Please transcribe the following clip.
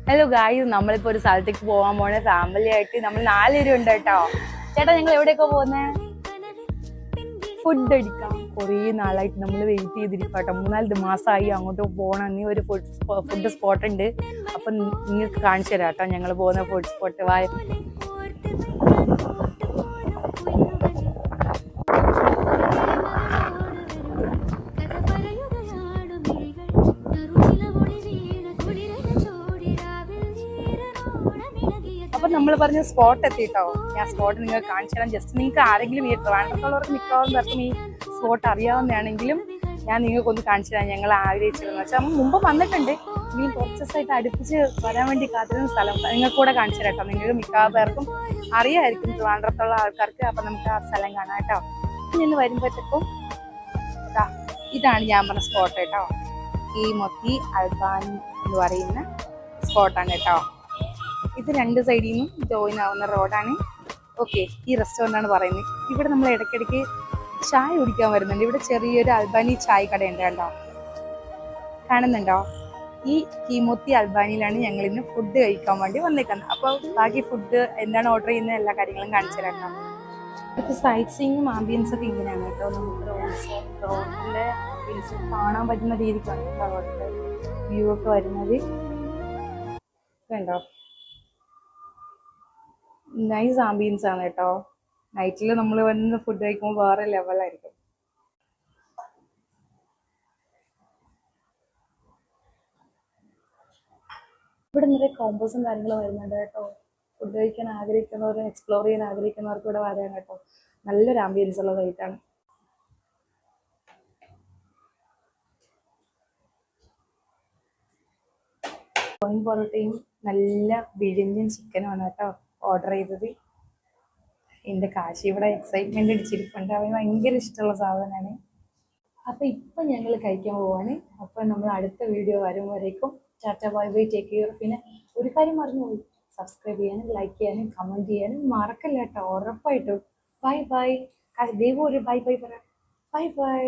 Hello guys, നമ്മളിപ്പോൾ ഒരു സ്ഥലത്തേക്ക് പോകാൻ പോണ ഫാമിലി ആയിട്ട് നമ്മൾ 4 പേരും ഉണ്ട് കേട്ടോ. ചേട്ടാ, ഞങ്ങൾ എവിടെയൊക്കെ പോകുന്നേ? ഫുഡ് അടിക്കാം. കുറേ നാളായിട്ട് നമ്മൾ വെയിറ്റ് ചെയ്തിരിക്കട്ടോ. 3-4 മാസമായി അങ്ങോട്ട് പോകണം. നീ ഒരു ഫുഡ് സ്പോട്ട് ഉണ്ട്, അപ്പം നിങ്ങൾക്ക് കാണിച്ചു തരാം കേട്ടോ ഞങ്ങൾ പോകുന്ന ഫുഡ് സ്പോട്ട്. വായ അപ്പം നമ്മൾ പറഞ്ഞ സ്പോട്ട് എത്തിയിട്ടോ. ഞാൻ സ്പോട്ട് നിങ്ങൾക്ക് കാണിച്ചു തരാം. ജസ്റ്റ് നിങ്ങൾക്ക് ആരെങ്കിലും ഈ ട്രിവാൻഡ്രത്തുള്ളവർക്ക് മിക്കവാറും പേർക്കും ഈ സ്പോട്ട് അറിയാവുന്നതാണെങ്കിലും ഞാൻ നിങ്ങൾക്കൊന്ന് കാണിച്ചു തരാം. ഞങ്ങൾ ആഗ്രഹിച്ചിരുന്നു വെച്ചാൽ നമ്മൾ മുമ്പ് വന്നിട്ടുണ്ട്, എങ്കിലും കുറച്ച് ദിവസമായിട്ട് അടുപ്പിച്ച് വരാൻ വേണ്ടി കാത്തിരുന്ന സ്ഥലം നിങ്ങൾക്ക് കൂടെ കാണിച്ചു തരാം കേട്ടോ. നിങ്ങൾക്ക് മിക്കവാറും പേർക്കും അറിയാമായിരിക്കും ട്രിവാൻഡ്രത്തുള്ള ആൾക്കാർക്ക്. അപ്പം നമുക്ക് ആ സ്ഥലം കാണാം കേട്ടോ. ഇന്ന് വരുമ്പോഴത്തേക്കും ഇതാണ് ഞാൻ പറഞ്ഞ സ്പോട്ട് കേട്ടോ. കീമൊത്തി അൽബാൻ എന്ന് പറയുന്ന സ്പോട്ടാണ് കേട്ടോ. ഇത് 2 സൈഡിൽ നിന്നും ജോയിൻ ആവുന്ന റോഡാണ്. ഓക്കെ, ഈ റെസ്റ്റോറൻ്റാണ് പറയുന്നത്. ഇവിടെ നമ്മൾ ഇടയ്ക്കിടയ്ക്ക് ചായ കുടിക്കാൻ വരുന്നുണ്ട്. ഇവിടെ ചെറിയൊരു അൽബാനി ചായ കടയുണ്ട് കേട്ടോ, കാണുന്നുണ്ടോ? ഈ കീമൊത്തി അൽബാനിയിലാണ് ഞങ്ങൾ ഇന്ന് ഫുഡ് കഴിക്കാൻ വേണ്ടി വന്നേക്കുന്നത്. അപ്പോൾ ബാക്കി ഫുഡ് എന്താണ് ഓർഡർ ചെയ്യുന്ന എല്ലാ കാര്യങ്ങളും കാണിച്ചു തരാം കേട്ടോ. ഇപ്പം സൈറ്റ് സീയിങ്ങും ആംബിയൻസ് ഒക്കെ ഇങ്ങനെയാണ് കേട്ടോ. നമുക്ക് റോഡിൻ്റെ ആംബിയൻസ് കാണാൻ പറ്റുന്ന രീതിക്കാണ് കേട്ടോ റോഡിൻ്റെ വ്യൂ ഒക്കെ വരുന്നത്. കണ്ടോ, നൈസ് ആംബിയൻസ് ആണ് കേട്ടോ. നൈറ്റിൽ നമ്മൾ വന്ന് ഫുഡ് കഴിക്കുമ്പോൾ വേറെ ലെവലായിരിക്കും. ഇവിടെ നിറയെ കോമ്പോസും കാര്യങ്ങളും വരുന്നുണ്ട് കേട്ടോ. ഫുഡ് കഴിക്കാൻ ആഗ്രഹിക്കുന്നവരും എക്സ്പ്ലോർ ചെയ്യാൻ ആഗ്രഹിക്കുന്നവർക്ക് ഇവിടെ വരാൻ കേട്ടോ. നല്ലൊരു ആംബിയൻസ് ഉള്ള സൈറ്റാണ്. കോയിൻ പൊറോട്ടയും നല്ല ബിരിയാണിയും ചിക്കനുമാണ് കേട്ടോ ഓർഡർ ചെയ്തത്. എൻ്റെ കാശി ഇവിടെ എക്സൈറ്റ്മെന്റ് അടിച്ചിരിപ്പുണ്ട്. അവന് ഭയങ്കര ഇഷ്ടമുള്ള സാധനമാണ്. അപ്പം ഇപ്പം ഞങ്ങൾ കഴിക്കാൻ പോവാണ്. അപ്പം നമ്മൾ അടുത്ത വീഡിയോ വരുമ്പോഴേക്കും Tata bye bye, take care. പിന്നെ ഒരു കാര്യം മറന്നുപോയി, സബ്സ്ക്രൈബ് ചെയ്യാനും ലൈക്ക് ചെയ്യാനും കമൻറ്റ് ചെയ്യാനും മറക്കല്ല കേട്ടോ, ഉറപ്പായിട്ടും. Bye bye. ദൈവം ഒരു ബൈ ബൈ പറയാം. Bye bye.